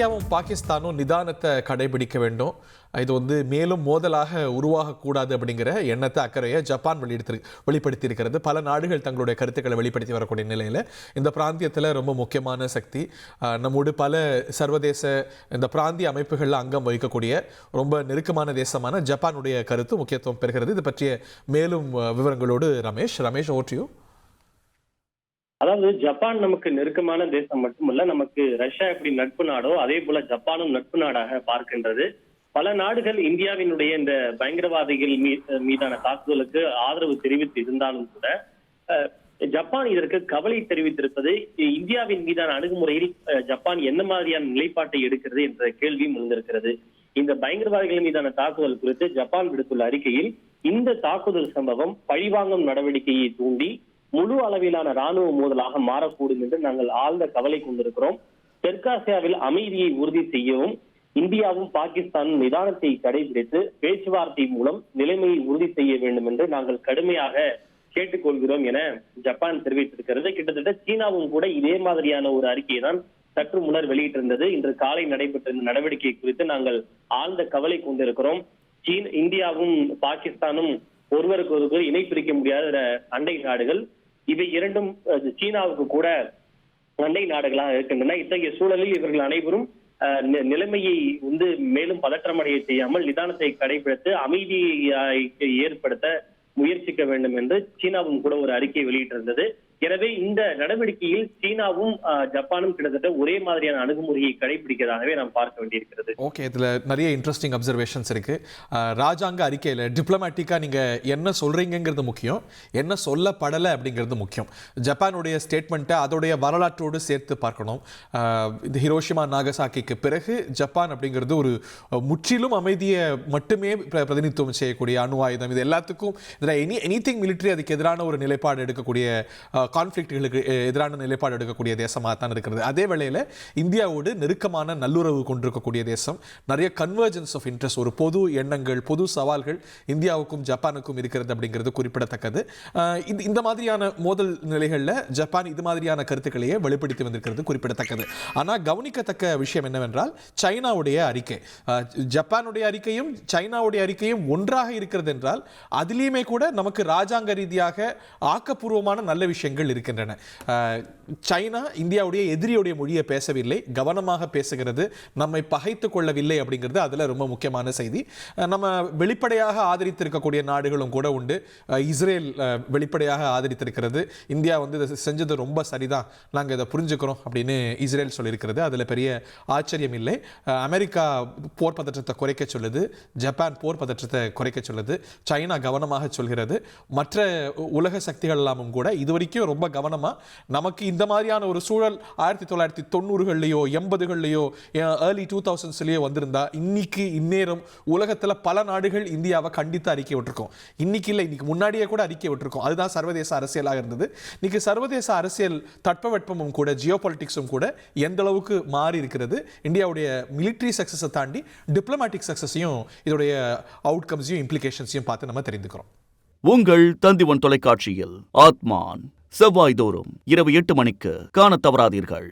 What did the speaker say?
இந்தியாவும் பாகிஸ்தானும் நிதானத்தை கடைபிடிக்க வேண்டும். இது மேலும் மோதலாக உருவாகக்கூடாது அப்படிங்கிற எண்ணத்தை அக்கறையை ஜப்பான் வெளிப்படுத்தியிருக்கிறது. பல நாடுகள் தங்களுடைய கருத்துக்களை வெளிப்படுத்தி வரக்கூடிய நிலையில் இந்த பிராந்தியத்தில் ரொம்ப முக்கியமான சக்தி, நம்மோடு பல சர்வதேச இந்த பிராந்திய அமைப்புகளில் அங்கம் வகிக்கக்கூடிய ரொம்ப நெருக்கமான தேசமான ஜப்பானுடைய கருத்து முக்கியத்துவம் பெறுகிறது. இது பற்றிய மேலும் விவரங்களோடு ரமேஷ் ஓட்டியூ. அதாவது ஜப்பான் நமக்கு நெருக்கமான தேசம் மட்டுமல்ல, நமக்கு ரஷ்யா எப்படி நட்பு நாடோ அதே போல ஜப்பானும் நட்பு நாடாக பார்க்கின்றது. பல நாடுகள் இந்தியாவினுடைய இந்த பயங்கரவாதிகள் மீதான தாக்குதலுக்கு ஆதரவு தெரிவித்து இருந்தாலும் கூட ஜப்பான் இதற்கு கவலை தெரிவித்திருப்பது இந்தியாவின் மீதான அணுகுமுறையில் ஜப்பான் என்ன மாதிரியான நிலைப்பாட்டை எடுக்கிறது என்ற கேள்வி எழுந்திருக்கிறது. இந்த பயங்கரவாதிகள் மீதான தாக்குதல் குறித்து ஜப்பான் விடுத்துள்ள அறிக்கையில் இந்த தாக்குதல் சம்பவம் பழிவாங்கும் நடவடிக்கையை தூண்டி முழு அளவிலான ராணுவ மோதலாக மாறக்கூடும் என்று நாங்கள் ஆழ்ந்த கவலை கொண்டிருக்கிறோம். தெற்காசியாவில் அமைதியை உறுதி செய்யவும் இந்தியாவும் பாகிஸ்தானும் நிதானத்தை கடைபிடித்து பேச்சுவார்த்தை மூலம் நிலைமையை உறுதி செய்ய வேண்டும் என்று நாங்கள் கடுமையாக கேட்டுக்கொள்கிறோம் என ஜப்பான் தெரிவித்திருக்கிறது. கிட்டத்தட்ட சீனாவும் கூட இதே மாதிரியான ஒரு அறிக்கையை தான் சற்று முன்னர் வெளியிட்டிருந்தது. இன்று காலை நடைபெற்ற இந்த நடவடிக்கை குறித்து நாங்கள் ஆழ்ந்த கவலை கொண்டிருக்கிறோம். இந்தியாவும் பாகிஸ்தானும் ஒருவருக்கு ஒருவர் இணை பிரிக்க முடியாத அண்டை நாடுகள். இவை இரண்டும் சீனாவுக்கு கூட அண்டை நாடுகளாக இருக்கின்றன. இத்தகைய சூழலில் இவர்கள் அனைவரும் நிலைமையை மேலும் பதற்றமடைய செய்யாமல் நிதானத்தை கடைபிடித்து அமைதியை ஏற்படுத்த முயற்சிக்க வேண்டும் என்று சீனாவும் கூட ஒரு அறிக்கை வெளியிட்டிருந்தது. எனவே இந்த நடவடிக்கையில் சீனாவும் ஜப்பானும் கிட்டத்தட்ட ஒரே மாதிரியான அணுகுமுறையை கடைபிடிக்கிறதாகவே நாம் பார்க்க வேண்டியிருக்கிறது. ஓகே, இதுல நிறைய இன்ட்ரெஸ்டிங் அப்சர்வேஷன்ஸ் இருக்கு. ராஜாங்க அறிக்கையில டிப்ளமேட்டிக்கா நீங்க என்ன சொல்றீங்கிறது முக்கியம், என்ன சொல்லப்படலை அப்படிங்கிறது முக்கியம். ஜப்பானுடைய ஸ்டேட்மெண்ட்டை அதோடைய வரலாற்றோடு சேர்த்து பார்க்கணும். இந்த ஹிரோஷிமா நாகசாக்கிக்கு பிறகு ஜப்பான் அப்படிங்கிறது ஒரு முற்றிலும் அமைதியை மட்டுமே பிரதிநிதித்துவம் செய்யக்கூடிய அணு ஆயுதம், இது எல்லாத்துக்கும் எனிதிங் மிலிட்டரி அதுக்கு எதிரான ஒரு நிலைப்பாடு எடுக்கக்கூடிய கான்ஃப்ளிக்ட்களுக்கு எதிரான நிலைப்பாடு எடுக்கக்கூடிய தேசமாக தான் இருக்கிறது. அதே வேளையில் இந்தியாவோடு நெருக்கமான நல்லுறவு கொண்டிருக்கக்கூடிய தேசம், நிறைய கன்வர்ஜென்ஸ் ஆஃப் இன்ட்ரெஸ்ட், ஒரு பொது எண்ணங்கள் பொது சவால்கள் இந்தியாவுக்கும் ஜப்பானுக்கும் இருக்கிறது அப்படிங்கிறது குறிப்பிடத்தக்கது. இந்த மாதிரியான மோதல் நிலைகளில் ஜப்பான் இது மாதிரியான கருத்துக்களையே வெளிப்படுத்தி வந்திருக்கிறது குறிப்பிடத்தக்கது. ஆனால் கவனிக்கத்தக்க விஷயம் என்னவென்றால் சைனாவுடைய அறிக்கை, ஜப்பானுடைய அறிக்கையும் சைனாவுடைய அறிக்கையும் ஒன்றாக இருக்கிறது என்றால் அதிலேயுமே கூட நமக்கு ராஜாங்க ரீதியாக ஆக்கப்பூர்வமான நல்ல விஷயங்கள் இருக்கின்றன. சைனா இந்தியாவுடைய எதிரியுடைய மொழியை பேசவில்லை, கவனமாக பேசுகிறது, நம்மை பகைத்துக் கொள்ளவில்லை அப்படிங்கிறது அதில் ரொம்ப முக்கியமான செய்தி. நம்ம வெளிப்படையாக ஆதரித்திருக்கக்கூடிய நாடுகளும் கூட உண்டு. இஸ்ரேல் வெளிப்படையாக ஆதரித்திருக்கிறது. இந்தியா இதை செஞ்சது ரொம்ப சரிதான், நாங்கள் இதை புரிஞ்சுக்கிறோம் அப்படின்னு இஸ்ரேல் சொல்லியிருக்கிறது. அதில் பெரிய ஆச்சரியம் இல்லை. அமெரிக்கா போர் பதற்றத்தை குறைக்க சொல்லுது, ஜப்பான் போர் பதற்றத்தை குறைக்க சொல்லுது, சைனா கவனமாக சொல்கிறது. மற்ற உலக சக்திகள் எல்லாமும் கூட இதுவரைக்கும் ரொம்ப கவனமாக நமக்கு இந்த மாதிரியான ஒரு சூழல் 1990களிலேயோ 80களிலேயோ ஏர்லி 2000ஸ்லேயோ வந்திருந்தா இன்னைக்கு இந்நேரம் உலகத்தில் பல நாடுகள் இந்தியாவை கண்டித்து அறிக்கை விட்டுருக்கோம். இன்னைக்கு இல்லை, இன்னைக்கு முன்னாடியே கூட அறிக்கை விட்டுருக்கோம். அதுதான் சர்வதேச அரசியலாக இருந்தது. இன்னைக்கு சர்வதேச அரசியல் தட்பவெட்பமும் கூட ஜியோபாலிட்டிக்ஸும் கூட எந்த அளவுக்கு மாறி இருக்கிறது. இந்தியாவுடைய மிலிட்ரி சக்சஸை தாண்டி டிப்ளமேட்டிக் சக்சஸையும் இதோடைய அவுட்கம்ஸையும் இம்ப்ளிகேஷன்ஸையும் பார்த்து நம்ம தெரிந்துக்கிறோம். உங்கள் தந்திவன் தொலைக்காட்சியில் ஆத்மான் செவ்வாய்தோறும் இரவு 8 மணிக்கு காணத் தவறாதீர்கள்.